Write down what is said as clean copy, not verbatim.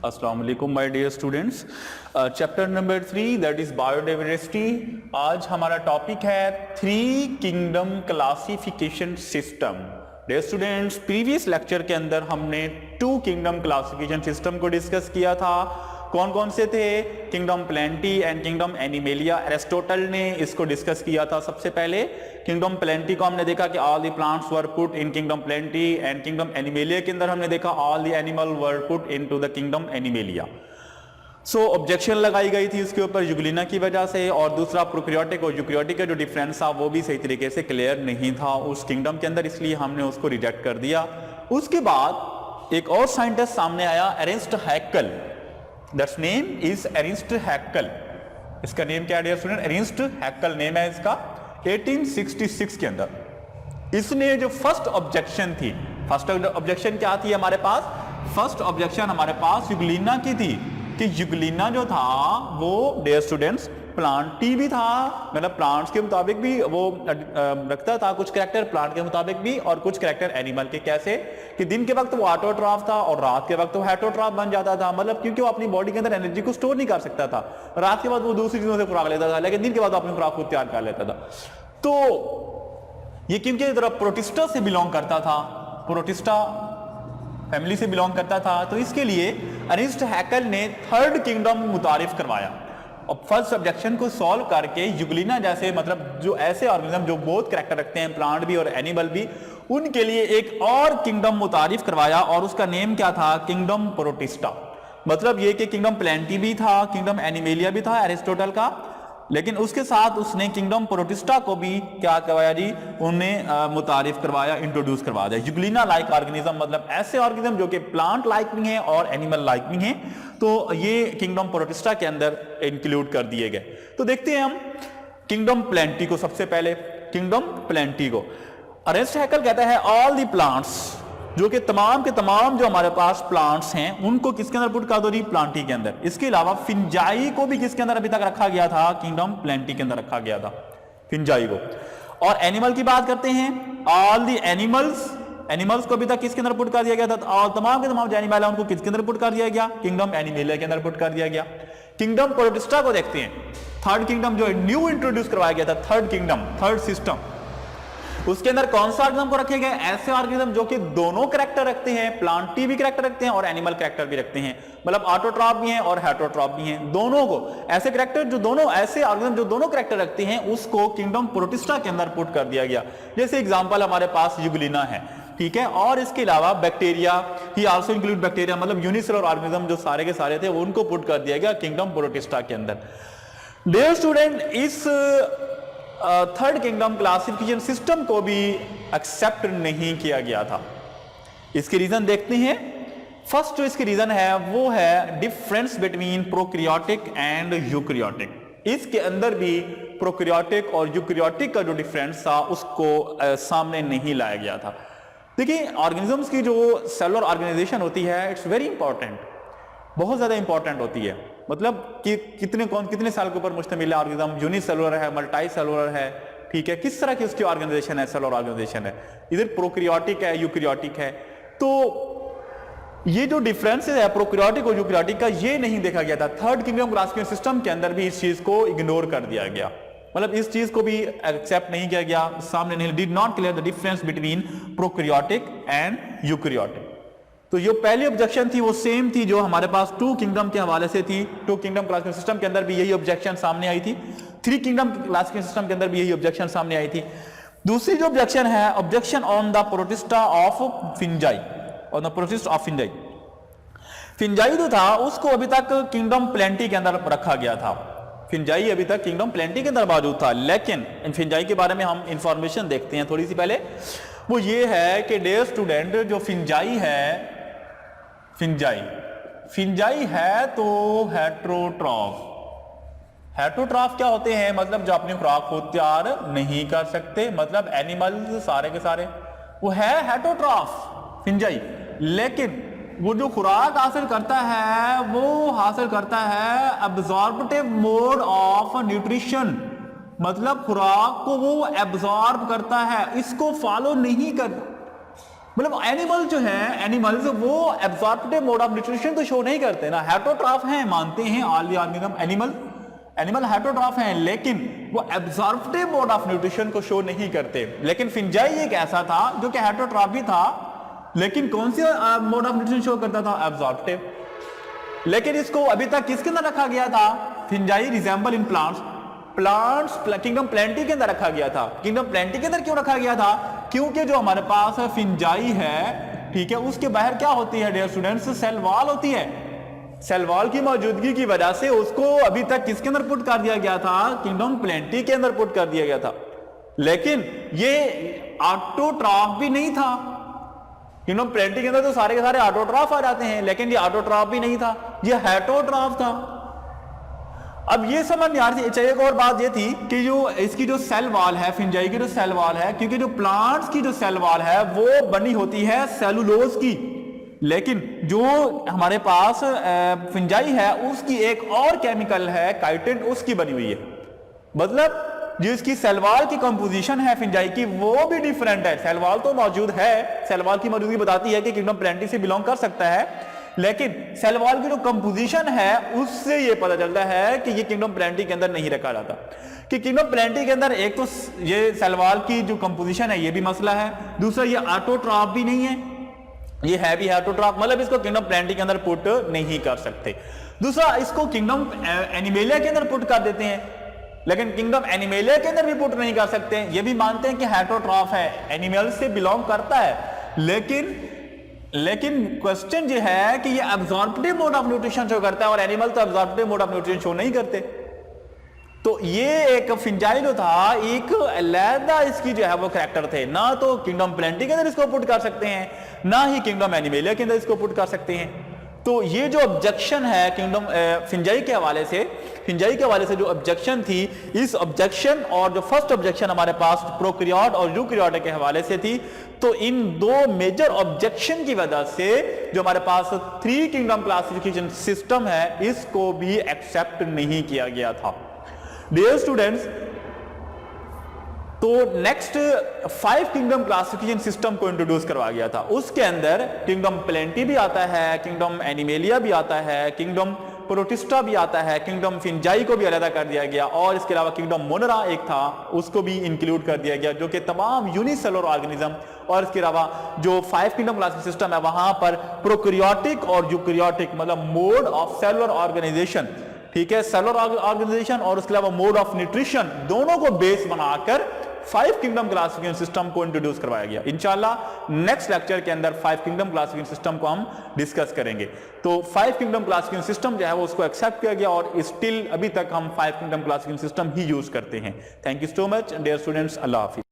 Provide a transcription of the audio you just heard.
अस्सलाम वालेकुम my dear students. Chapter number 3 that is biodiversity. आज हमारा टॉपिक है 3 kingdom classification system. Dear students, previous lecture के अंदर हमने 2 किंगडम क्लासिफिकेशन सिस्टम को डिस्कस किया था। कौन कौन से थे? Kingdom Plantae and kingdom Animalia. Aristotle ने इसको डिस्कस किया था सबसे पहले। किंगडम प्लेंटी को हमने देखा कि all the plants were put in kingdom Plantae, and kingdom animalia के अंदर हमने देखा all the animal were put into the kingdom animalia. So objection लगाई गई थी उसके ऊपर यूग्लिना की वजह से, और दूसरा प्रोकैरियोटिक और यूकैरियोटिक का जो डिफरेंस था वो भी सही तरीके से क्लियर नहीं था उस किंगडम के अंदर, इसलिए हमने उसको रिजेक्ट कर दिया। उसके बाद एक और साइंटिस्ट सामने आया, Ernst Haeckel. That's name is Ernst Haeckel. इसका नेम क्या है dear student? Ernst Haeckel name है इसका। 1866 के अंदर इसने जो फर्स्ट ऑब्जेक्शन थी, फर्स्ट ऑब्जेक्शन क्या थी हमारे पास? फर्स्ट ऑब्जेक्शन हमारे पास यूग्लिना की थी कि यूग्लिना जो था वो डियर स्टूडेंट्स प्लांटी भी था, मतलब प्लांट्स के मुताबिक भी वो रखता था कुछ कैरेक्टर, प्लांट के मुताबिक भी और कुछ कैरेक्टर एनिमल के। कैसे कि दिन के वक्त वो ऑटोट्रॉफ था और रात के वक्त वो हेटरोट्रॉफ बन जाता था, मतलब क्योंकि वो अपनी बॉडी के अंदर एनर्जी को स्टोर नहीं कर सकता था। रात के बाद वो दूसरी चीजों से खुराक लेता था, लेकिन दिन के बाद अपनी खुराक खुद तैयार कर लेता था। तो ये क्योंकि प्रोटिस्टा से बिलोंग करता था, प्रोटिस्टा फैमिली से बिलोंग करता था, तो इसके लिए एर्नस्ट हैक्ल ने 3rd किंगडम मुतारिफ करवाया। और फर्स्ट ऑब्जेक्शन को सॉल्व करके यूग्लिना जैसे, मतलब जो ऐसे ऑर्गेनिज्म जो बहुत कैरेक्टर रखते हैं, प्लांट भी और एनिमल भी, उनके लिए एक और किंगडम मुतारिफ करवाया और उसका नेम क्या था? Kingdom protista. मतलब ये कि किंगडम प्लेंटी भी था, किंगडम एनिमेलिया भी था एरिस्टोटल का, लेकिन उसके साथ उसने किंगडम प्रोटिस्टा को भी क्या करवाया जी? उन्हें मुतारिफ करवाया, इंट्रोड्यूस करवा दिया। यूग्लिना लाइक ऑर्गेनिज्म, मतलब ऐसे ऑर्गेनिज्म जो कि प्लांट लाइक भी हैं और एनिमल लाइक भी हैं, तो ये किंगडम प्रोटिस्टा के अंदर इंक्लूड कर दिए गए। तो देखते हैं हम किंगडम प्लेंटी को। सबसे पहले किंगडम प्लेंटी को एर्नस्ट हैक्ल कहता है ऑल दी प्लांट्स, जो कि तमाम के तमाम जो हमारे पास प्लांट्स हैं उनको किसके अंदर पुट कर दो जी? प्लांटी के अंदर। इसके अलावा फिंजाई को भी किसके अंदर अभी तक रखा गया था? किंगडम प्लेंटी के अंदर रखा गया था फिंजाई को। और एनिमल की बात करते हैं, ऑल दी एनिमल्स, एनिमल्स को अभी तक किसके अंदर पुट कर दिया गया था? और तमाम के तमाम जो एनिमल है उनको किसके अंदर पुट कर दिया गया? किंगडम एनिमेलिया के अंदर पुट कर दिया गया। किंगडम प्रोटिस्टा को देखते हैं, 3rd किंगडम जो न्यू इंट्रोड्यूस करवाया गया था, 3rd किंगडम, 3rd सिस्टम, उसके अंदर कौन सा ऑर्गेनिज्म को रखे गए? ऐसे ऑर्गेनिज्म जो कि दोनों कैरेक्टर रखते हैं, प्लांटी भी कैरेक्टर रखते हैं और एनिमल कैरेक्टर भी रखते हैं, मतलब ऑटोट्रॉफ भी हैं और हेटरोट्रॉफ भी हैं, दोनों को। ऐसे कैरेक्टर जो दोनों, ऐसे ऑर्गेनिज्म जो दोनों कैरेक्टर रखते हैं उसको किंगडम प्रोटिस्टा के अंदर पुट कर दिया गया। जैसे एग्जांपल हमारे पास यूग्लिना है, ठीक है, और इसके अलावा बैक्टीरिया, ही आल्सो इंक्लूड बैक्टीरिया, मतलब यूनिसेलुलर ऑर्गेनिज्म जो सारे के सारे थे उनको पुट कर दिया गया किंगडम प्रोटिस्टा के अंदर। डियर स्टूडेंट, इस 3rd किंगडम क्लासिफिकेशन सिस्टम को भी एक्सेप्ट नहीं किया गया था। इसके रीजन देखते हैं। फर्स्ट जो इसके रीजन है वो है difference between prokaryotic and eukaryotic. इसके अंदर भी प्रोकैरियोटिक और यूकैरियोटिक का जो डिफरेंस था उसको सामने नहीं लाया गया था। देखिए, ऑर्गेनिजम्स की जो सेलुलर ऑर्गेनाइजेशन होती है, इट्स वेरी इंपॉर्टेंट, बहुत ज्यादा इंपॉर्टेंट होती है। मतलब कि कितने साल के ऊपर मुश्तमिल है ऑर्गेनिज्म, यूनिसेलुलर है, मल्टी सेलुलर है, ठीक है, किस तरह की उसकी ऑर्गेनाइजेशन है, सेलुलर ऑर्गेनाइजेशन है, इधर प्रोकैरियोटिक है, यूकैरियोटिक है। तो ये जो डिफरेंस है प्रोकैरियोटिक और यूकैरियोटिक का, ये नहीं देखा गया था। 3rd किंगडम क्लासिफिकेशन सिस्टम के अंदर भी इस चीज को इग्नोर कर दिया गया, मतलब इस चीज को भी एक्सेप्ट नहीं किया गया, सामने नहीं, did not clear the difference between prokaryotic and eukaryotic. तो जो पहली ऑब्जेक्शन थी वो सेम थी जो हमारे पास 2 किंगडम के हवाले से थी। 2 किंगडम क्लासिफिकेशन सिस्टम के अंदर भी यही ऑब्जेक्शन सामने आई थी, 3 किंगडम क्लासिफिकेशन सिस्टम के अंदर भी यही ऑब्जेक्शन सामने आई थी। दूसरी जो ऑब्जेक्शन है, objection on the Protista of fungi, on the protist of fungi. Fungi जो था उसको अभी तक किंगडम प्लेंटी के अंदर रखा गया था, फिंजाई अभी तक किंगडम प्लेंटी के अंदर मौजूद था। लेकिन इन फिंजाई के बारे में हम इंफॉर्मेशन देखते हैं थोड़ी सी पहले। वो ये है कि डियर स्टूडेंट, जो फिंजाई है, फिंजाई है तो हेटरोट्रॉफ। हेटरोट्रॉफ क्या होते हैं? मतलब जो अपनी खुराक खुद तैयार नहीं कर सकते, मतलब एनिमल्स सारे के सारे वो है हेटरोट्रॉफ फिंजाई। लेकिन वो जो खुराक हासिल करता है वो हासिल करता है एब्जॉर्बटिव मोड ऑफ न्यूट्रिशन, मतलब खुराक को वो एब्जॉर्ब करता है, इसको फॉलो नहीं कर मतलब एनिमल जो है, एनिमल्स वो एब्जॉर्प्टिव मोड ऑफ न्यूट्रिशन तो शो नहीं करते ना, हेटरोट्रॉफ हैं, मानते हैं all the organism animal heterotroph हैं, लेकिन वो एब्जॉर्प्टिव मोड ऑफ न्यूट्रिशन को शो नहीं करते। लेकिन फिंजाई एक ऐसा था जो कि हेटरोट्रॉफ भी था, लेकिन कौन सी मोड ऑफ न्यूट्रिशन शो करता था? एब्जॉर्प्टिव। लेकिन इसको अभी तक किसके अंदर रखा गया था? Fungi resemble in plants kingdom Plantae के अंदर रखा गया था। किंगडम प्लेंटी के अंदर क्यों रखा गया था? क्योंकि जो हमारे पास फिंजाई है, ठीक है, उसके बाहर क्या होती है डियर स्टूडेंट्स? सेल वॉल होती है। सेल वॉल की मौजूदगी की वजह से उसको अभी तक किसके अंदर पुट कर दिया गया था? किंगडम प्लेंटी के अंदर पुट कर दिया गया था। लेकिन ये ऑटोट्रॉफ भी नहीं था। किंगडम प्लेंटी के अंदर तो सारे के सारे ऑटोट्रॉफ आ जाते हैं, लेकिन ये ऑटोट्रॉफ भी नहीं था, ये हेटरोट्रॉफ था। अब ये समझ यार चाहिए। एक और बात ये थी कि जो इसकी जो सेल वॉल है, फिंजाई की जो सेल वॉल है, क्योंकि जो प्लांट्स की जो सेल वॉल है वो बनी होती है सेलुलोज की, लेकिन जो हमारे पास फिंजाई है उसकी एक और केमिकल है काइटिन, उसकी बनी हुई है। मतलब जो इसकी सेल वॉल की कंपोजिशन है फिंजाई की वो भी डिफरेंट है। सेल वॉल तो मौजूद है, सेल वॉल की मौजूदगी बताती है कि किंगडम प्लेंटी से बिलोंग कर सकता है, लेकिन सेल वॉल की जो कंपोजिशन है उससे ये पता चलता है कि ये किंगडम प्लेंटी के अंदर नहीं रखा जाता। कि किंगडम प्लेंटी के अंदर एक तो ये सेल वॉल की जो कंपोजिशन है ये भी मसला है, दूसरा ये ऑटोट्रॉफ भी नहीं है, ये है भी हेटरोट्रॉफ, मतलब इसको किंगडम प्लेंटी के अंदर पुट नहीं कर सकते। दूसरा, इसको किंगडम एनिमेलिया के अंदर पुट कर देते हैं, लेकिन किंगडम एनिमेलिया के अंदर भी पुट नहीं कर सकते। ये भी मानते हैं कि हेटरोट्रॉफ है, एनिमल से बिलोंग करता है, लेकिन क्वेश्चन ये है कि ये absorptive mode of nutrition show करता है और एनिमल तो absorptive mode of nutrition show नहीं करते। तो ये एक फिंजाई जो था, एक अलग इसकी जो है वो कैरेक्टर थे, ना तो किंगडम प्लेंटी के अंदर इसको पुट कर सकते हैं, ना ही किंगडम एनिमेलिया के अंदर इसको पुट कर सकते हैं। तो ये जो ऑब्जेक्शन है किंगडम फिंजाई के हवाले से जो ऑब्जेक्शन थी, इस ऑब्जेक्शन और जो फर्स्ट ऑब्जेक्शन हमारे पास प्रोकैरियोट और यूकैरियोट के हवाले से थी, तो इन दो मेजर ऑब्जेक्शन की वजह से जो हमारे पास 3 किंगडम क्लासिफिकेशन सिस्टम है इसको भी एक्सेप्ट नहीं किया गया था। डियर स्टूडेंट्स, तो नेक्स्ट 5 किंगडम क्लासिफिकेशन सिस्टम को इंट्रोड्यूस करवाया गया था। उसके अंदर किंगडम प्लेंटी भी आता है, किंगडम एनिमेलिया भी आता है, किंगडम प्रोटिस्टा भी आता है, किंगडम फिंजाई को भी अलग कर दिया गया, और इसके अलावा किंगडम मोनेरा एक था उसको भी इंक्लूड कर दिया गया, जो कि तमाम यूनिसेलुलर ऑर्गेनिज्म। और इसके अलावा जो 5 किंगडम क्लासिफिकेशन सिस्टम है वहां पर प्रोकैरियोटिक और यूकैरियोटिक मतलब मोड ऑफ सेलुलर ऑर्गेनाइजेशन, ठीक है, सेलुलर ऑर्गेनाइजेशन और उसके अलावा मोड ऑफ न्यूट्रिशन, दोनों को बेस बनाकर 5 किंगडम क्लासिफिकेशन सिस्टम को इंट्रोड्यूस करवाया गया। इंशाल्लाह नेक्स्ट लेक्चर के अंदर 5 किंगडम क्लासिफिकेशन सिस्टम को हम डिस्कस करेंगे। तो 5 किंगडम क्लासिफिकेशन सिस्टम जो है वो उसको एक्सेप्ट किया गया और स्टिल अभी तक हम 5 किंगडम क्लासिफिकेशन सिस्टम ही यूज करते हैं। Thank you so much dear students, अल्लाह हाफिज।